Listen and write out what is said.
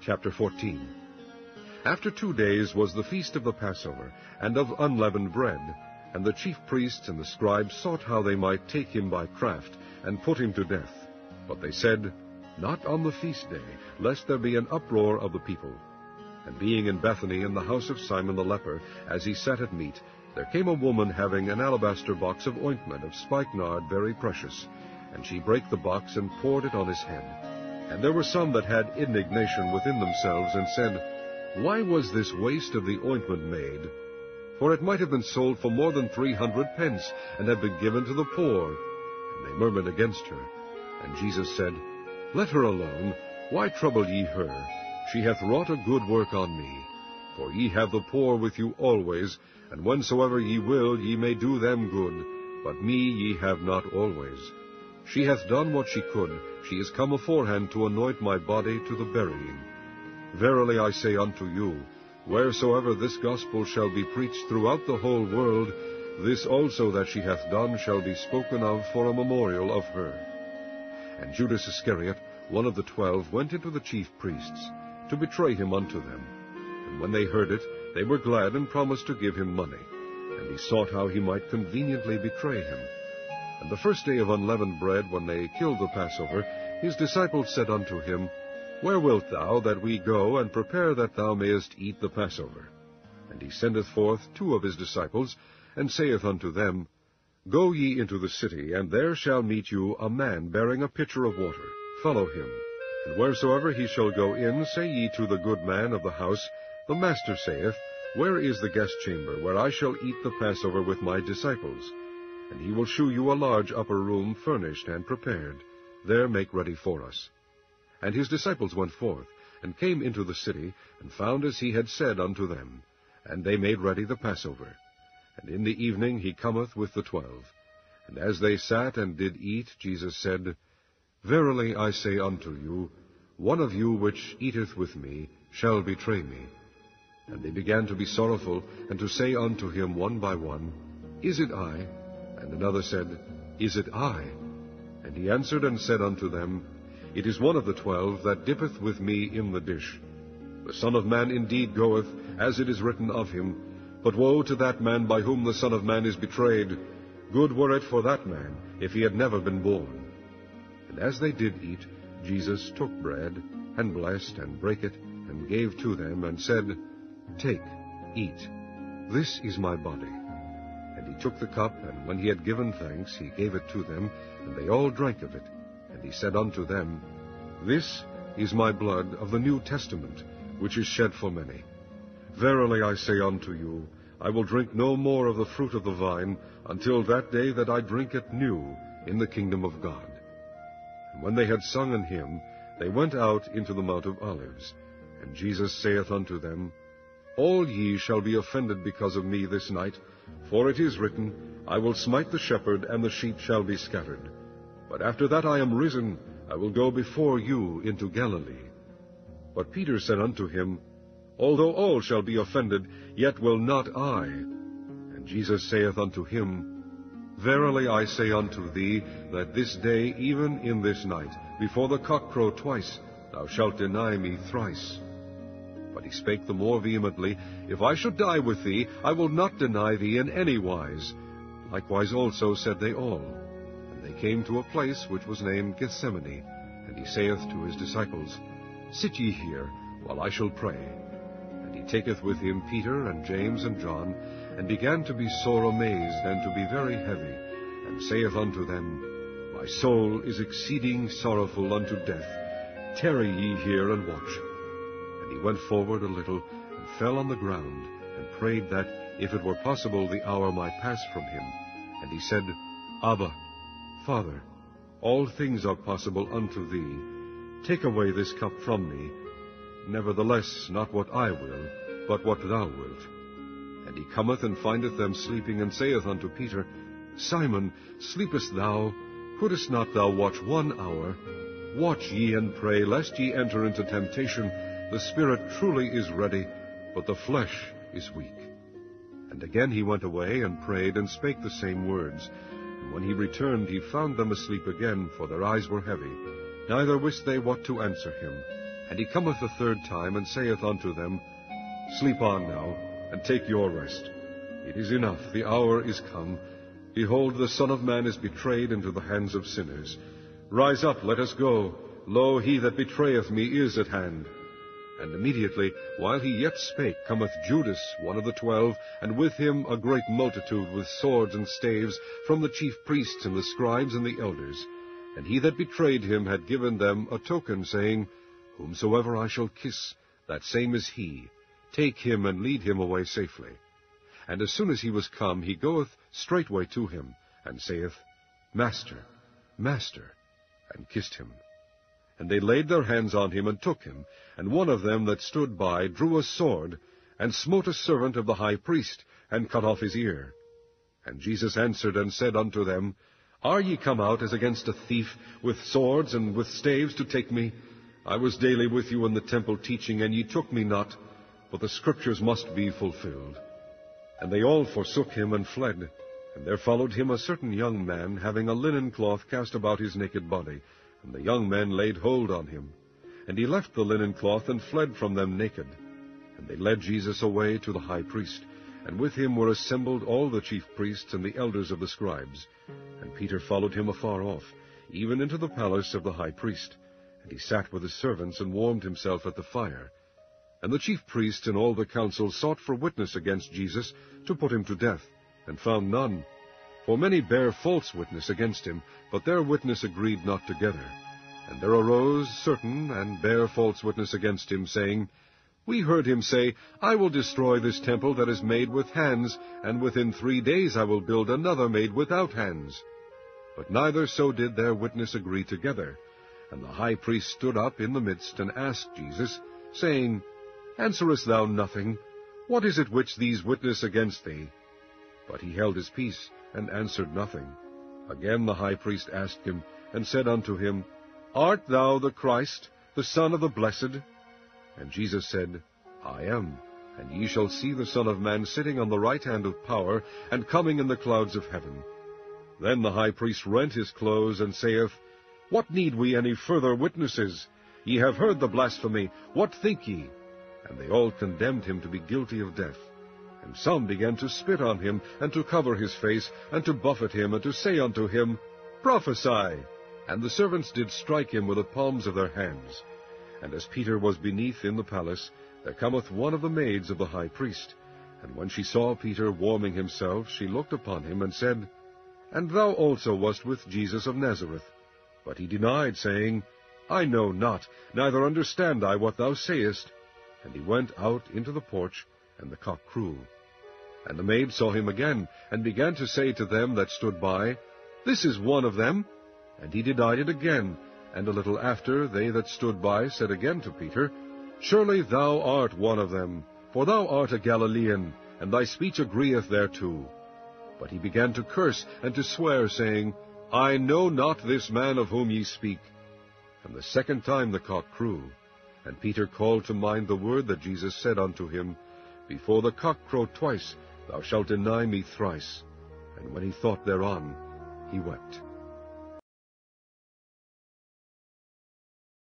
Chapter 14. After 2 days was the feast of the Passover, and of unleavened bread. And the chief priests and the scribes sought how they might take him by craft, and put him to death. But they said, Not on the feast day, lest there be an uproar of the people. And being in Bethany in the house of Simon the leper, as he sat at meat, there came a woman having an alabaster box of ointment of spikenard very precious. And she brake the box, and poured it on his head. And there were some that had indignation within themselves, and said, Why was this waste of the ointment made? For it might have been sold for more than 300 pence, and have been given to the poor. And they murmured against her. And Jesus said, Let her alone. Why trouble ye her? She hath wrought a good work on me. For ye have the poor with you always, and whensoever ye will ye may do them good, but me ye have not always. She hath done what she could. She is come aforehand to anoint my body to the burying. Verily I say unto you, wheresoever this gospel shall be preached throughout the whole world, this also that she hath done shall be spoken of for a memorial of her. And Judas Iscariot, one of the 12, went into the chief priests, to betray him unto them. And when they heard it, they were glad, and promised to give him money. And he sought how he might conveniently betray him. And the first day of unleavened bread, when they killed the Passover, his disciples said unto him, Where wilt thou that we go, and prepare that thou mayest eat the Passover? And he sendeth forth 2 of his disciples, and saith unto them, Go ye into the city, and there shall meet you a man bearing a pitcher of water. Follow him. And wheresoever he shall go in, say ye to the good man of the house, The Master saith, Where is the guest chamber, where I shall eat the Passover with my disciples? And he will shew you a large upper room, furnished and prepared. There make ready for us. And his disciples went forth, and came into the city, and found as he had said unto them. And they made ready the Passover. And in the evening he cometh with the 12. And as they sat and did eat, Jesus said, Verily I say unto you, one of you which eateth with me shall betray me. And they began to be sorrowful, and to say unto him one by one, Is it I? And another said, Is it I? And he answered and said unto them, It is one of the 12 that dippeth with me in the dish. The Son of Man indeed goeth, as it is written of him, but woe to that man by whom the Son of Man is betrayed. Good were it for that man, if he had never been born. And as they did eat, Jesus took bread, and blessed, and brake it, and gave to them, and said, Take, eat, this is my body. And he took the cup, and when he had given thanks, he gave it to them, and they all drank of it. And he said unto them, This is my blood of the New Testament, which is shed for many. Verily I say unto you, I will drink no more of the fruit of the vine, until that day that I drink it new in the kingdom of God. And when they had sung an hymn, they went out into the Mount of Olives. And Jesus saith unto them, All ye shall be offended because of me this night, for it is written, I will smite the shepherd, and the sheep shall be scattered. But after that I am risen, I will go before you into Galilee. But Peter said unto him, Although all shall be offended, yet will not I. And Jesus saith unto him, Verily I say unto thee, that this day, even in this night, before the cock crow twice, thou shalt deny me thrice. But he spake the more vehemently, If I should die with thee, I will not deny thee in any wise. Likewise also said they all. And they came to a place which was named Gethsemane. And he saith to his disciples, Sit ye here, while I shall pray. And he taketh with him Peter and James and John, and began to be sore amazed, and to be very heavy, and saith unto them, My soul is exceeding sorrowful unto death. Tarry ye here and watch. And he went forward a little, and fell on the ground, and prayed that, if it were possible, the hour might pass from him. And he said, Abba, Father, all things are possible unto thee. Take away this cup from me. Nevertheless, not what I will, but what thou wilt. And he cometh and findeth them sleeping, and saith unto Peter, Simon, sleepest thou? Couldest not thou watch 1 hour? Watch ye and pray, lest ye enter into temptation. The spirit truly is ready, but the flesh is weak. And again he went away, and prayed, and spake the same words. And when he returned, he found them asleep again, for their eyes were heavy. Neither wist they what to answer him. And he cometh the third time, and saith unto them, Sleep on now, and take your rest. It is enough, the hour is come. Behold, the Son of Man is betrayed into the hands of sinners. Rise up, let us go. Lo, he that betrayeth me is at hand. And immediately, while he yet spake, cometh Judas, one of the 12, and with him a great multitude with swords and staves, from the chief priests and the scribes and the elders. And he that betrayed him had given them a token, saying, Whomsoever I shall kiss, that same is he. Take him and lead him away safely. And as soon as he was come, he goeth straightway to him, and saith, Master, Master, and kissed him. And they laid their hands on him, and took him. And one of them that stood by drew a sword, and smote a servant of the high priest, and cut off his ear. And Jesus answered and said unto them, Are ye come out as against a thief, with swords and with staves to take me? I was daily with you in the temple teaching, and ye took me not, but the Scriptures must be fulfilled. And they all forsook him and fled. And there followed him a certain young man, having a linen cloth cast about his naked body. And the young men laid hold on him. And he left the linen cloth, and fled from them naked. And they led Jesus away to the high priest. And with him were assembled all the chief priests and the elders of the scribes. And Peter followed him afar off, even into the palace of the high priest. And he sat with his servants, and warmed himself at the fire. And the chief priests and all the council sought for witness against Jesus, to put him to death, and found none. For many bare false witness against him, but their witness agreed not together. And there arose certain, and bare false witness against him, saying, We heard him say, I will destroy this temple that is made with hands, and within 3 days I will build another made without hands. But neither so did their witness agree together. And the high priest stood up in the midst, and asked Jesus, saying, Answerest thou nothing? What is it which these witness against thee? But he held his peace, and answered nothing. Again the high priest asked him, and said unto him, Art thou the Christ, the Son of the Blessed? And Jesus said, I am. And ye shall see the Son of Man sitting on the right hand of power, and coming in the clouds of heaven. Then the high priest rent his clothes, and saith, What need we any further witnesses? Ye have heard the blasphemy. What think ye? And they all condemned him to be guilty of death. And some began to spit on him, and to cover his face, and to buffet him, and to say unto him, Prophesy! And the servants did strike him with the palms of their hands. And as Peter was beneath in the palace, there cometh one of the maids of the high priest. And when she saw Peter warming himself, she looked upon him, and said, And thou also wast with Jesus of Nazareth. But he denied, saying, I know not, neither understand I what thou sayest. And he went out into the porch, and the cock crew. And the maid saw him again, and began to say to them that stood by, This is one of them. And he denied it again. And a little after, they that stood by said again to Peter, Surely thou art one of them, for thou art a Galilean, and thy speech agreeth thereto. But he began to curse and to swear, saying, I know not this man of whom ye speak. And the second time the cock crew. And Peter called to mind the word that Jesus said unto him, Before the cock crow twice, thou shalt deny me thrice. And when he thought thereon, he wept.